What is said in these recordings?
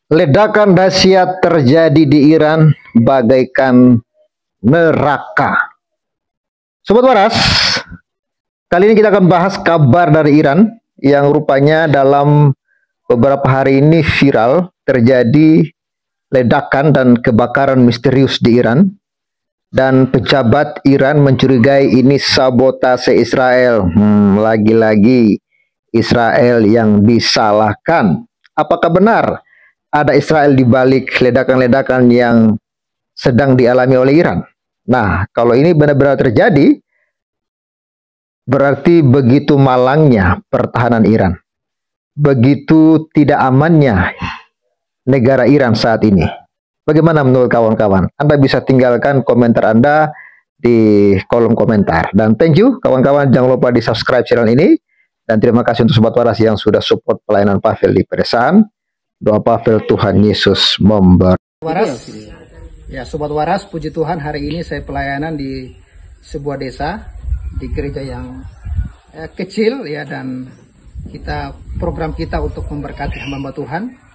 Ledakan dahsyat terjadi di Iran bagaikan neraka. Sobat Waras, kali ini kita akan bahas kabar dari Iran yang rupanya dalam beberapa hari ini viral, terjadi ledakan dan kebakaran misterius di Iran. Dan pejabat Iran mencurigai ini sabotase Israel. Lagi-lagi Israel yang disalahkan. Apakah benar ada Israel di balik ledakan-ledakan yang sedang dialami oleh Iran? Nah, kalau ini benar-benar terjadi, berarti begitu malangnya pertahanan Iran. Begitu tidak amannya negara Iran saat ini. Bagaimana menurut kawan-kawan? Anda bisa tinggalkan komentar Anda di kolom komentar. Dan thank you kawan-kawan, jangan lupa di subscribe channel ini. Dan terima kasih untuk Sobat Waras yang sudah support pelayanan Pavel di pedesaan. Doa Pavel, Tuhan Yesus memberkati. Waras, ya Sobat Waras, puji Tuhan hari ini saya pelayanan di sebuah desa, di gereja yang kecil ya, dan program kita untuk memberkati hamba Tuhan.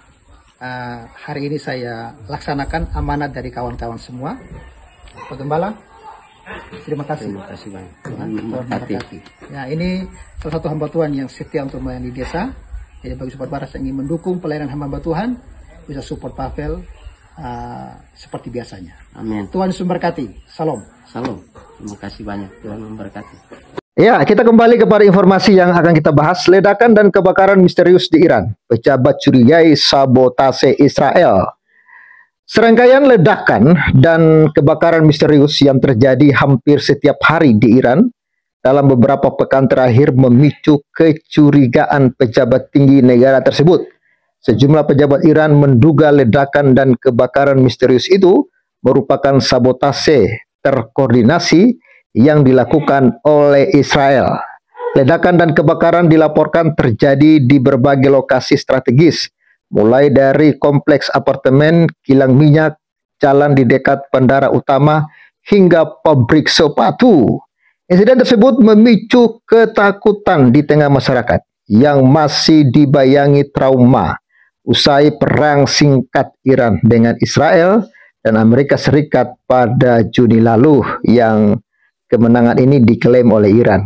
Hari ini saya laksanakan amanat dari kawan-kawan semua. Pak Gembala, terima kasih. Terima kasih banyak. Tuhan memberkati. Ya, ini salah satu hamba Tuhan yang setia untuk melayani desa. Jadi bagi Sobat Waras yang ingin mendukung pelayanan hamba Tuhan, bisa support Pavel seperti biasanya. Amin. Tuhan Yesus memberkati. Salam. Salam. Terima kasih banyak. Tuhan memberkati. Ya, kita kembali kepada informasi yang akan kita bahas. Ledakan dan kebakaran misterius di Iran. Pejabat curigai sabotase Israel. Serangkaian ledakan dan kebakaran misterius yang terjadi hampir setiap hari di Iran dalam beberapa pekan terakhir memicu kecurigaan pejabat tinggi negara tersebut. Sejumlah pejabat Iran menduga ledakan dan kebakaran misterius itu merupakan sabotase terkoordinasi yang dilakukan oleh Israel. Ledakan dan kebakaran dilaporkan terjadi di berbagai lokasi strategis, mulai dari kompleks apartemen, kilang minyak, jalan di dekat bandara utama, hingga pabrik sepatu. Insiden tersebut memicu ketakutan di tengah masyarakat yang masih dibayangi trauma usai perang singkat Iran dengan Israel dan Amerika Serikat pada Juni lalu, yang kemenangan ini diklaim oleh Iran.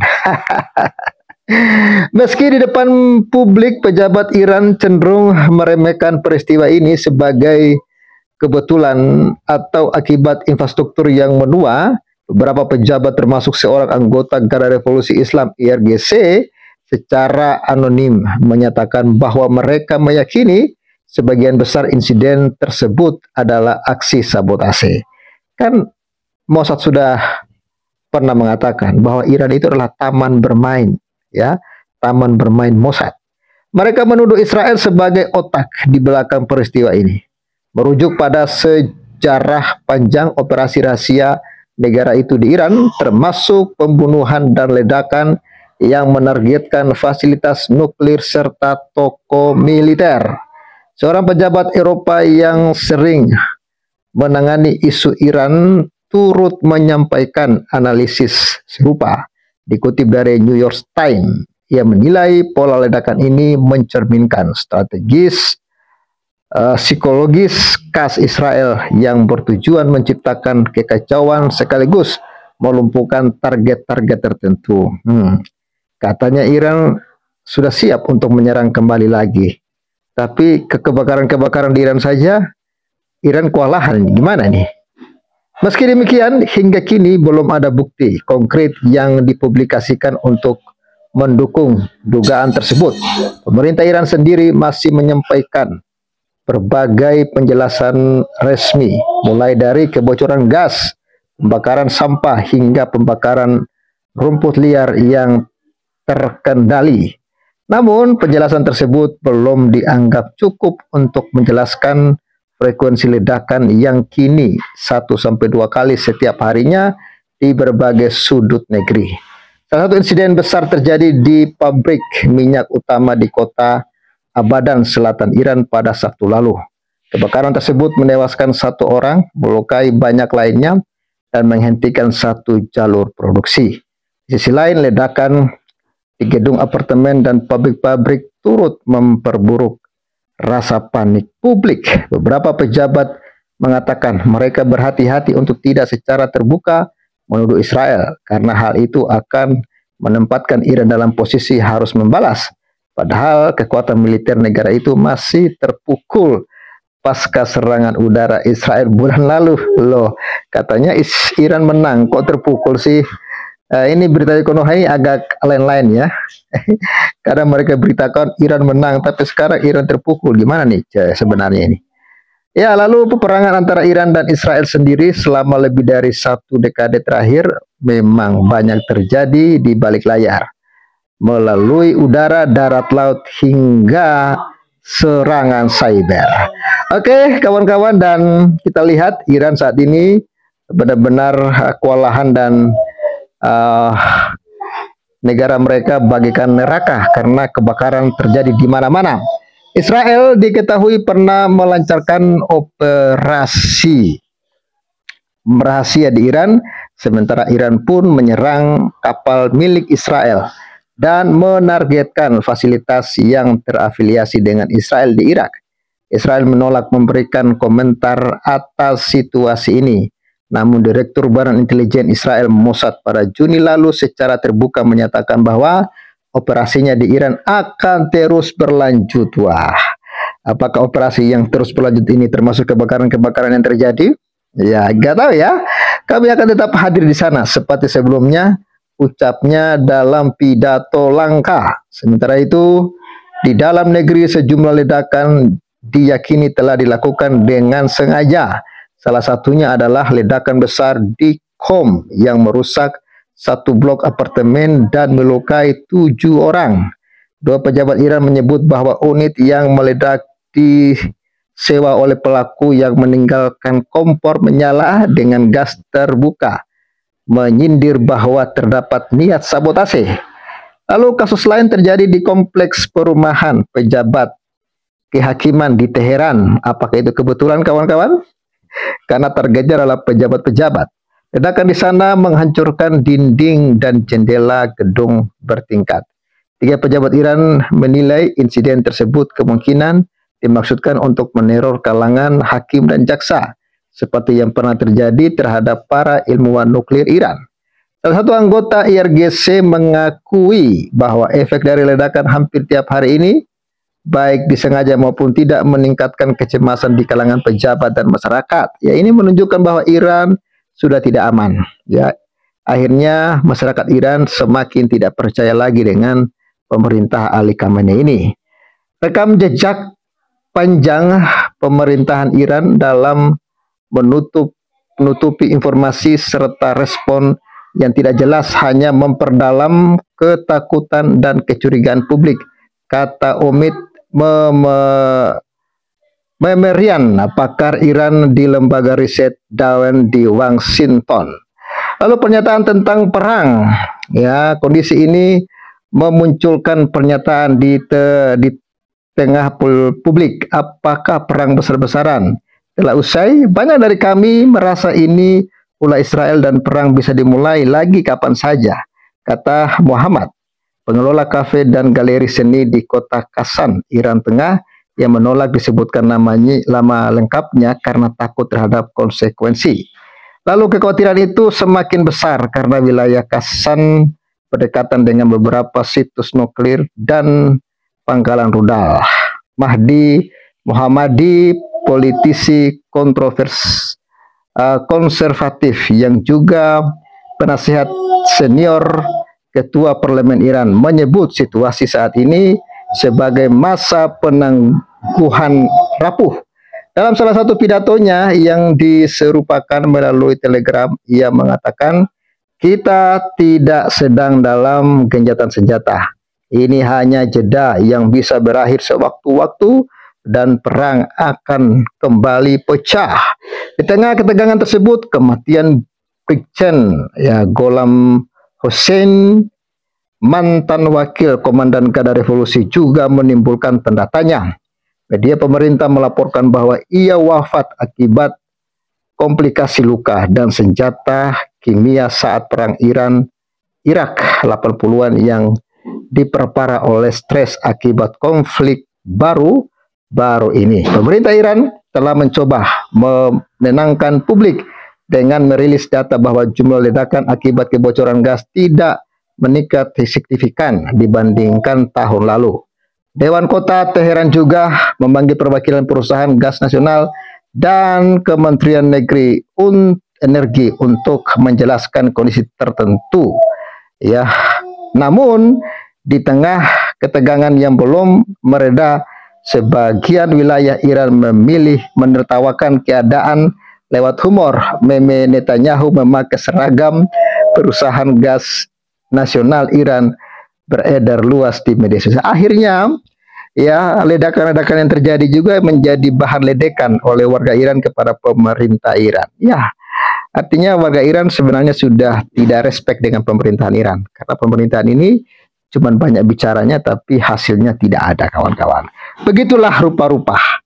Meski di depan publik, pejabat Iran cenderung meremehkan peristiwa ini sebagai kebetulan atau akibat infrastruktur yang menua. Beberapa pejabat termasuk seorang anggota Garda Revolusi Islam IRGC secara anonim menyatakan bahwa mereka meyakini sebagian besar insiden tersebut adalah aksi sabotase. Kan Mossad sudah pernah mengatakan bahwa Iran itu adalah taman bermain, ya, taman bermain Mossad. Mereka menuduh Israel sebagai otak di belakang peristiwa ini. Merujuk pada sejarah panjang operasi rahasia negara itu di Iran, termasuk pembunuhan dan ledakan yang menargetkan fasilitas nuklir serta toko militer. Seorang pejabat Eropa yang sering menangani isu Iran turut menyampaikan analisis serupa. Dikutip dari New York Times, ia menilai pola ledakan ini mencerminkan strategis psikologis khas Israel yang bertujuan menciptakan kekacauan sekaligus melumpuhkan target-target tertentu. Katanya Iran sudah siap untuk menyerang kembali lagi. Tapi kebakaran-kebakaran di Iran saja, Iran kewalahan. Gimana nih? Meski demikian, hingga kini belum ada bukti konkret yang dipublikasikan untuk mendukung dugaan tersebut. Pemerintah Iran sendiri masih menyampaikan berbagai penjelasan resmi, mulai dari kebocoran gas, pembakaran sampah, hingga pembakaran rumput liar yang terkendali. Namun, penjelasan tersebut belum dianggap cukup untuk menjelaskan frekuensi ledakan yang kini 1-2 kali setiap harinya di berbagai sudut negeri. Salah satu insiden besar terjadi di pabrik minyak utama di kota Abadan, selatan Iran pada Sabtu lalu. Kebakaran tersebut menewaskan 1 orang, melukai banyak lainnya, dan menghentikan 1 jalur produksi. Di sisi lain, ledakan di gedung apartemen dan pabrik-pabrik turut memperburuk rasa panik publik. Beberapa pejabat mengatakan mereka berhati-hati untuk tidak secara terbuka menuduh Israel karena hal itu akan menempatkan Iran dalam posisi harus membalas. Padahal kekuatan militer negara itu masih terpukul pasca serangan udara Israel bulan lalu. Loh, katanya Iran menang, kok terpukul sih? Ini berita ekonomi agak lain-lain ya. Karena mereka beritakan Iran menang, tapi sekarang Iran terpukul. Gimana nih sebenarnya ini? Ya, lalu peperangan antara Iran dan Israel sendiri selama lebih dari 1 dekade terakhir memang banyak terjadi di balik layar. Melalui udara, darat, laut, hingga serangan cyber. Oke, kawan-kawan, dan kita lihat Iran saat ini benar-benar kewalahan dan negara mereka bagaikan neraka karena kebakaran terjadi di mana-mana. Israel diketahui pernah melancarkan operasi rahasia di Iran, sementara Iran pun menyerang kapal milik Israel dan menargetkan fasilitas yang terafiliasi dengan Israel di Irak. Israel menolak memberikan komentar atas situasi ini. Namun Direktur Badan Intelijen Israel Mossad pada Juni lalu secara terbuka menyatakan bahwa operasinya di Iran akan terus berlanjut. Wah, apakah operasi yang terus berlanjut ini termasuk kebakaran-kebakaran yang terjadi? Ya, nggak tahu ya. Kami akan tetap hadir di sana seperti sebelumnya, ucapnya dalam pidato langka. Sementara itu, di dalam negeri sejumlah ledakan diyakini telah dilakukan dengan sengaja. Salah satunya adalah ledakan besar di Qom yang merusak satu blok apartemen dan melukai 7 orang. 2 pejabat Iran menyebut bahwa unit yang meledak disewa oleh pelaku yang meninggalkan kompor menyala dengan gas terbuka, menyindir bahwa terdapat niat sabotase. Lalu kasus lain terjadi di kompleks perumahan pejabat kehakiman di Teheran. Apakah itu kebetulan, kawan-kawan? Karena targetnya adalah pejabat-pejabat. Ledakan di sana menghancurkan dinding dan jendela gedung bertingkat. 3 pejabat Iran menilai insiden tersebut kemungkinan dimaksudkan untuk meneror kalangan hakim dan jaksa, seperti yang pernah terjadi terhadap para ilmuwan nuklir Iran. Salah satu anggota IRGC mengakui bahwa efek dari ledakan hampir tiap hari ini, baik disengaja maupun tidak, meningkatkan kecemasan di kalangan pejabat dan masyarakat. Ya, ini menunjukkan bahwa Iran sudah tidak aman. Ya, akhirnya masyarakat Iran semakin tidak percaya lagi dengan pemerintah Ali Khamenei ini. Rekam jejak panjang pemerintahan Iran dalam menutupi informasi serta respon yang tidak jelas hanya memperdalam ketakutan dan kecurigaan publik, kata Omid Memerian, pakar Iran di lembaga riset Dawen di Washington. Lalu pernyataan tentang perang, ya, kondisi ini memunculkan pernyataan di tengah publik. Apakah perang besar-besaran telah usai? Banyak dari kami merasa ini ulah Israel dan perang bisa dimulai lagi kapan saja, kata Muhammad, pengelola kafe dan galeri seni di kota Kasan, Iran Tengah, yang menolak disebutkan nama lengkapnya karena takut terhadap konsekuensi. Lalu kekhawatiran itu semakin besar karena wilayah Kasan berdekatan dengan beberapa situs nuklir dan pangkalan rudal. Mahdi Muhammadi, politisi konservatif yang juga penasihat senior Ketua Parlemen Iran, menyebut situasi saat ini sebagai masa penangguhan rapuh. Dalam salah satu pidatonya yang diserupakan melalui Telegram, ia mengatakan, kita tidak sedang dalam genjatan senjata. Ini hanya jeda yang bisa berakhir sewaktu-waktu dan perang akan kembali pecah. Di tengah ketegangan tersebut, kematian Brigjen Gholam Hossein, mantan wakil komandan Garda Revolusi, juga menimbulkan tanda tanya. Media pemerintah melaporkan bahwa ia wafat akibat komplikasi luka dan senjata kimia saat perang Irak 80-an yang diperparah oleh stres akibat konflik baru baru ini. Pemerintah Iran telah mencoba menenangkan publik dengan merilis data bahwa jumlah ledakan akibat kebocoran gas tidak meningkat signifikan dibandingkan tahun lalu. Dewan Kota Teheran juga memanggil perwakilan perusahaan gas nasional dan Kementerian Energi untuk menjelaskan kondisi tertentu. Ya, namun di tengah ketegangan yang belum mereda, sebagian wilayah Iran memilih menertawakan keadaan lewat humor. Meme Netanyahu memakai seragam perusahaan gas nasional Iran beredar luas di media sosial. Akhirnya, ya, ledakan-ledakan yang terjadi juga menjadi bahan ledekan oleh warga Iran kepada pemerintah Iran. Ya, artinya warga Iran sebenarnya sudah tidak respect dengan pemerintahan Iran. Karena pemerintahan ini cuma banyak bicaranya tapi hasilnya tidak ada, kawan-kawan. Begitulah rupa-rupa